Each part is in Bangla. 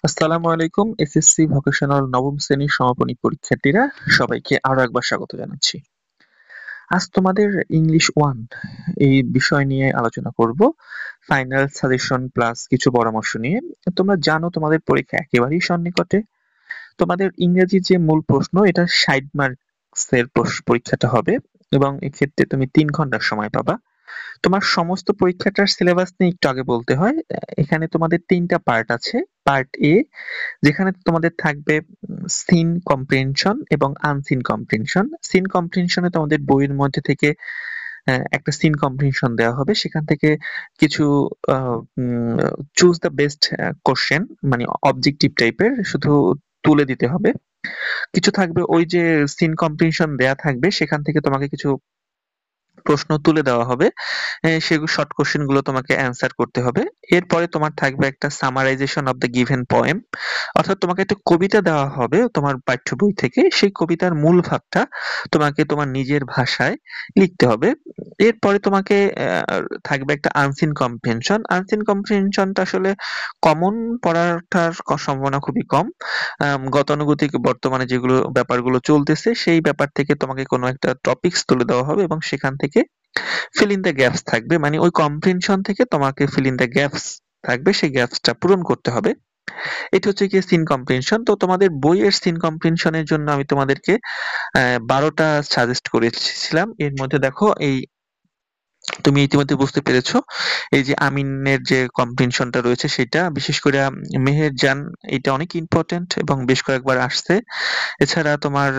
আসসালামু আলাইকুম এসএসসি ভোকেশনাল নবম শ্রেণীর সমাপনী পরীক্ষার্থীরা সবাইকে আরো একবার স্বাগত জানাচ্ছি। আজ তোমাদের ইংলিশ 1 এই বিষয় নিয়ে আলোচনা করব। ফাইনাল সাজেশন প্লাস কিছু পরামর্শ নিয়ে। তোমরা জানো তোমাদের পরীক্ষা একেবারেই সন্নিকটে। তোমাদের ইংরেজির যে মূল প্রশ্ন এটা ৬০ মার্কসের পরীক্ষাটা হবে এবং এক্ষেত্রে তুমি ৩ ঘন্টার সময় পাবা। তোমার সমস্ত পরীক্ষাটার সিলেবাস নিয়ে একটু আগে বলতে হয়। এখানে তোমাদের ৩টা পার্ট আছে। পার্ট এ যেখানে তোমাদের থাকবে সিন কম্প্রিহেনশন এবং আনসিন কম্প্রিহেনশন। সিন কম্প্রিহেনশনে তোমাদের বইয়ের মধ্যে থেকে একটা সিন কম্প্রিহেনশন দেওয়া হবে। সেখান থেকে কিছু চুজ দ্য বেস্ট কোশ্চেন মানে অবজেক্টিভ টাইপের শুধু তুলে দিতে হবে। কিছু থাকবে ওই যে সিন কম্প্রিহেনশন দেয়া থাকবে সেখান থেকে তোমাকে কিছু প্রশ্ন তুলে দেওয়া হবে। সেগুলো শর্ট কোশ্চেন গুলো তোমাকে অ্যান্সার করতে হবে। এরপরে তোমার থাকবে একটা summarisation of the given poem, অর্থাৎ তোমাকে একটা কবিতা দেওয়া হবে তোমার পাঠ্য বই থেকে। সেই কবিতার মূল ভাবটা তোমাকে তোমার নিজের ভাষায় লিখতে হবে। এরপরে তোমাকে থাকবে একটা আনসিন কম্প্রিহেনশন। আনসিন কম্প্রিহেনশনটা আসলে কমন পড়াটার সম্ভাবনা খুবই কম। গতানুগতিক বর্তমানে যেগুলো ব্যাপারগুলো চলতেছে সেই ব্যাপার থেকে তোমাকে কোনো একটা টপিকস তুলে দেওয়া হবে এবং সেখান থেকে ফিল ইন দ্য গ্যাপস থাকবে, মানে ওই কম্প্রিহেনশন থেকে তোমাকে ফিল ইন দ্য গ্যাপস থাকবে, সেই গ্যাপসটা পূরণ করতে হবে। এটা হচ্ছে গিয়ে সিন কম্প্রিহেনশন। তো তোমাদের বইয়ের সিন কম্প্রিহেনশনের জন্য আমি তোমাদেরকে ১২টা সাজেস্ট করেছিলাম। এর মধ্যে দেখো এই তুমি ইতিমধ্যে বুঝতে পেরেছো এই যে আমিনের যে কম্প্রিহেনশনটা রয়েছে সেটা বিশেষ করে মেহেরজান, এটা অনেক ইম্পর্টেন্ট এবং বেশ কয়েকবার আসছে। এছাড়া তোমার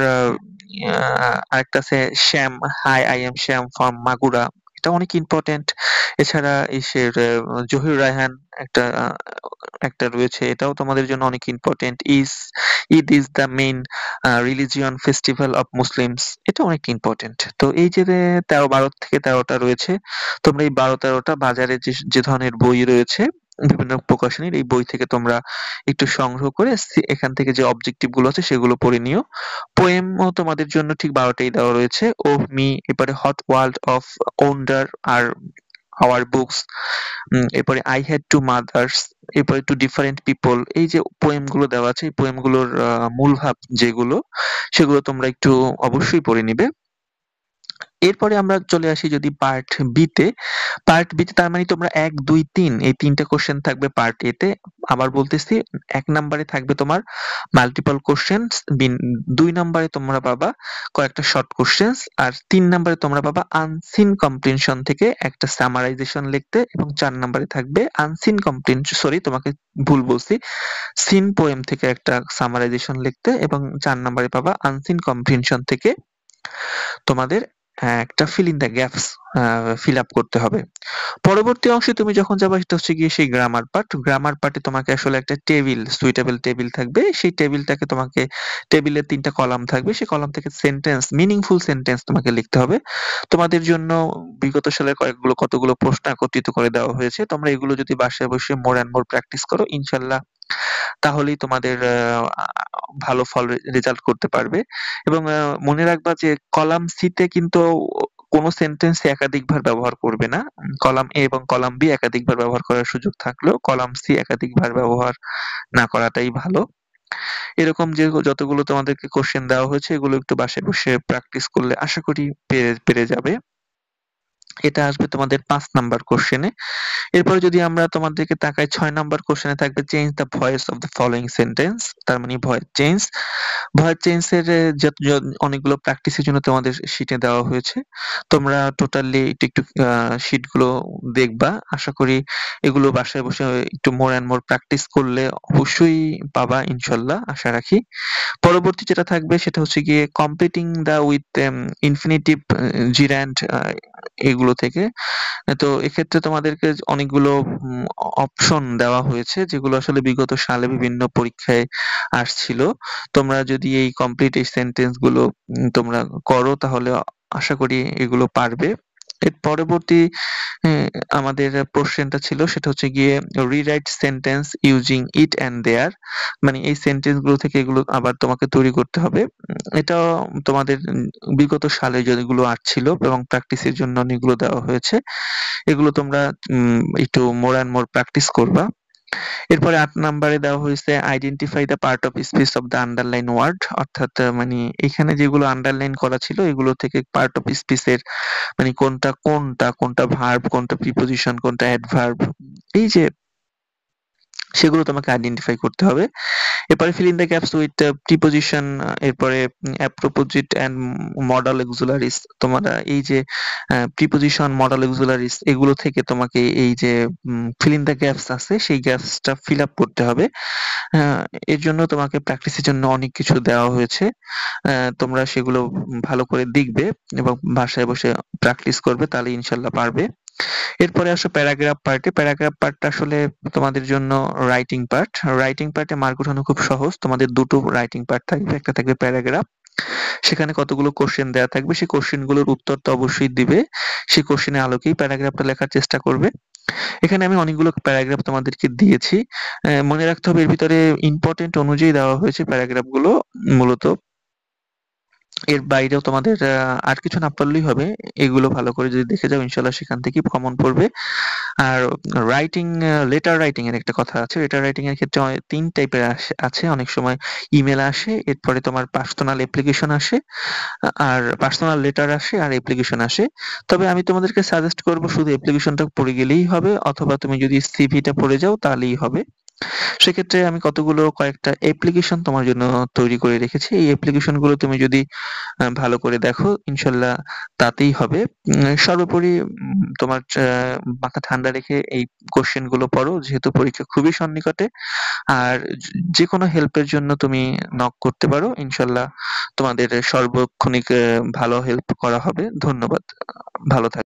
আরেকটা আছে Shyam, hi I am Shyam from Magura, এটা অনেক ইম্পর্টেন্ট। এছাড়া ইসের জহির রায়হান একটা একটা রয়েছে, এটাও তোমাদের জন্য অনেক important. Eid is the main religion festival of Muslims, এটা অনেক ইম্পর্টেন্ট। তো এই যে ১৩ থেকে ১৩টা রয়েছে, তোমরা এই ১২-১৩টা বাজারে যে ধরনের বই রয়েছে বিভিন্ন প্রকাশনীর, এই বই থেকে তোমরা একটু সংগ্রহ করে এখান থেকে যে অবজেক্টিভ গুলো আছে সেগুলো পড়ে নিও। পোয়েমও তোমাদের জন্য ঠিক ১২টাই দেওয়া রয়েছে। ওহ মি, এরপরে হট ওয়ার্ল্ড অফ ওন্ডার আর আওয়ার বুকস, এরপরে আই হ্যাড টু মাদার্স, এরপরে টু ডিফারেন্ট পিপল, এই যে পোয়েম গুলো দেওয়া আছে এই পোয়েম গুলোর মূল ভাব যেগুলো সেগুলো তোমরা একটু অবশ্যই পড়ে নিবে। এরপরে আমরা চলে আসি যদি পার্ট বি তে। পার্ট বি তে তার মানে তোমরা ১, ২, ৩ এই ৩ কোশ্চেন থাকবে পার্ট এ তে। আবার বলতেছি ১ নম্বরে থাকবে তোমার মাল্টিপল কোশ্চেনস, ২ নম্বরে তোমরা পাবা কয়েকটা শর্ট কোশ্চেনস, আর ৩ নম্বরে তোমরা পাবা আনসিন কম্প্রিহেনশন থেকে একটা সামারাইজেশন লিখতে, এবং ৪ নম্বরে থাকবে আনসিন কম্প্রিহেনশন, সরি তোমাকে ভুল বলছি, সিন পোয়েম থেকে একটা সামারাইজেশন লিখতে, এবং ৪ নম্বরে পাবা আনসিন কম্প্রিহেনশন থেকে তোমাদের একটা fill in the gaps fill up করতে হবে। পরবর্তী অংশে তুমি যখন যাবা সেটা হচ্ছে গিয়ে সেই গ্রামার পার্ট। গ্রামার পার্টে তোমাকে আসলে একটা টেবিল, সুইটেবল টেবিল থাকবে। সেই টেবিলটাকে তোমাকে, টেবিলের ৩টা কলাম থাকবে। সেই কলাম থেকে সেন্টেন্স, মিনিংফুল সেন্টেন্স তোমাকে লিখতে হবে। তোমাদের জন্য বিগত সালের কতগুলো প্রশ্ন একত্রিত করে দেওয়া হয়েছে। তোমরা এগুলো যদি বাসায় বসে মোর অ্যান্ড মোর প্র্যাকটিস করো ইনশাল্লাহ তাহলেই তোমাদের ভালো রেজাল্ট করতে পারবে। এবং মনে রাখবা যে কলাম সি তে কিন্তু কোনো সেন্টেন্স একাধিকবার ব্যবহার করবে না। কলাম এ এবং কলাম বি একাধিকবার ব্যবহার করার সুযোগ থাকলেও কলাম সি একাধিকবার ব্যবহার না করাটাই ভালো। এরকম যে যতগুলো তোমাদেরকে কোশ্চেন দেওয়া হয়েছে এগুলো একটু বাসায় বসে প্র্যাকটিস করলে আশা করি পেরে যাবে। এটা আসবে তোমাদের ৫ নাম্বার কোশ্চেনে। এরপরে যদি আমরা তোমাদেরকে তাকাই ৬ নাম্বার কোশ্চেনে থাকবে change the voice of the following sentence, তার মানে ভয়েস চেঞ্জ। ভয়েস চেঞ্জ এর অনেকগুলো প্র্যাকটিসের জন্য তোমাদের শিটে দেওয়া হয়েছে। তোমরা টোটালি একটু শিট গুলো দেখবা। আশা করি এগুলো বাসায় বসে একটু মোর অ্যান্ড মোর প্র্যাকটিস করলে অবশ্যই পাবা ইনশাল্লাহ, আশা রাখি। পরবর্তী যেটা থাকবে সেটা হচ্ছে গিয়ে completing the with infinitive gerund, এগুলো থেকে। তো এক্ষেত্রে তোমাদেরকে অনেকগুলো অপশন দেওয়া হয়েছে যেগুলো আসলে বিগত সালে বিভিন্ন পরীক্ষায় আসছিল। তোমরা যদি এই কমপ্লিট এই সেন্টেন্স গুলো তোমরা করো তাহলে আশা করি এগুলো পারবে। এর পরবর্তী হ্যাঁ, আমাদের প্রশ্নটা ছিল সেটা হচ্ছে গিয়ে rewrite sentence using it and there, মানে এই সেন্টেন্স গুলো থেকে এগুলো আবার তোমাকে তৈরি করতে হবে। এটাও তোমাদের বিগত সালে যেগুলো আসছিল এবং প্র্যাকটিসের জন্য অনেকগুলো দেওয়া হয়েছে। এগুলো তোমরা একটু মোর অ্যান্ড মোর প্র্যাকটিস করবা। এরপরে ৮ নাম্বারে দেওয়া হয়েছে identify the part of speech of the underline word, অর্থাৎ মানে এখানে যেগুলো আন্ডারলাইন করা ছিল এগুলো থেকে পার্ট অফ স্পিচের মানে কোনটা ভার্ব, কোনটা প্রিপোজিশন, কোনটা অ্যাডভার্ব, এই যে সেগুলো তোমাকে আইডেন্টিফাই করতে হবে। এরপরে fill in the gaps with preposition, এরপরে appropriate and modal auxiliaries। তোমরা এই যে preposition, modal auxiliaries এগুলো থেকে তোমাকে এই যে fill in the gaps আছে সেই গ্যাপসটা ফিল আপ করতে হবে। আহ, এর জন্য তোমাকে প্র্যাকটিসের জন্য অনেক কিছু দেওয়া হয়েছে। তোমরা সেগুলো ভালো করে দেখবে এবং বাসায় বসে প্র্যাকটিস করবে, তাহলে ইনশাল্লাহ পারবে। এরপরে আসো প্যারাগ্রাফ পার্টে। প্যারাগ্রাফ পার্টটা আসলে তোমাদের জন্য রাইটিং পার্ট। রাইটিং পার্টে মার্ক ওঠানো খুব সহজ। তোমাদের দুটো রাইটিং পার্ট থাকবে, একটা থাকবে প্যারাগ্রাফ, সেখানে কতগুলো কোশ্চেন দেওয়া থাকবে, সেই কোশ্চেন গুলোর উত্তর তো অবশ্যই দিবে। সেই কোশ্চেনের আলোকেই প্যারাগ্রাফটা লেখার চেষ্টা করবে। এখানে আমি অনেকগুলো প্যারাগ্রাফ তোমাদেরকে দিয়েছি। মনে রাখতে হবে এর ভিতরে ইম্পর্টেন্ট অনুযায়ী দেওয়া হয়েছে প্যারাগ্রাফ গুলো মূলত। এর বাইরেও তোমাদের আর কিছু না পারলেই হবে। এগুলো ভালো করে যদি দেখে যাও ইনশাল্লাহ সেখান থেকেই কমন পড়বে। আর রাইটিং, লেটার রাইটিং এর একটা কথা আছে। লেটার রাইটিং এর ক্ষেত্রে ৩ টাইপের আছে। অনেক সময় ইমেল আসে, এরপরে তোমার পার্সোনাল অ্যাপ্লিকেশন আসে, আর পার্সোনাল লেটার আসে আর অ্যাপ্লিকেশন আসে। তবে আমি তোমাদেরকে সাজেস্ট করব শুধু অ্যাপ্লিকেশনটা পড়ে গেলেই হবে, অথবা তুমি যদি সিভিটা পড়ে যাও তাহলেই হবে। সেক্ষেত্রে আমি কয়েকটা অ্যাপ্লিকেশন তোমার জন্য তৈরি করে রেখেছি। এই অ্যাপ্লিকেশন গুলো তুমি যদি ভালো করে দেখো ইনশাল্লাহ তাতেই হবে। সর্বোপরি তোমার মাথা ঠান্ডা রেখে এই কোশ্চেন গুলো পড়ো, যেহেতু পরীক্ষা খুবই সন্নিকটে। আর যেকোনো হেল্পের জন্য তুমি নক করতে পারো, ইনশাল্লাহ তোমাদের সর্বক্ষণিক ভালো হেল্প করা হবে। ধন্যবাদ। ভালো থাকবে।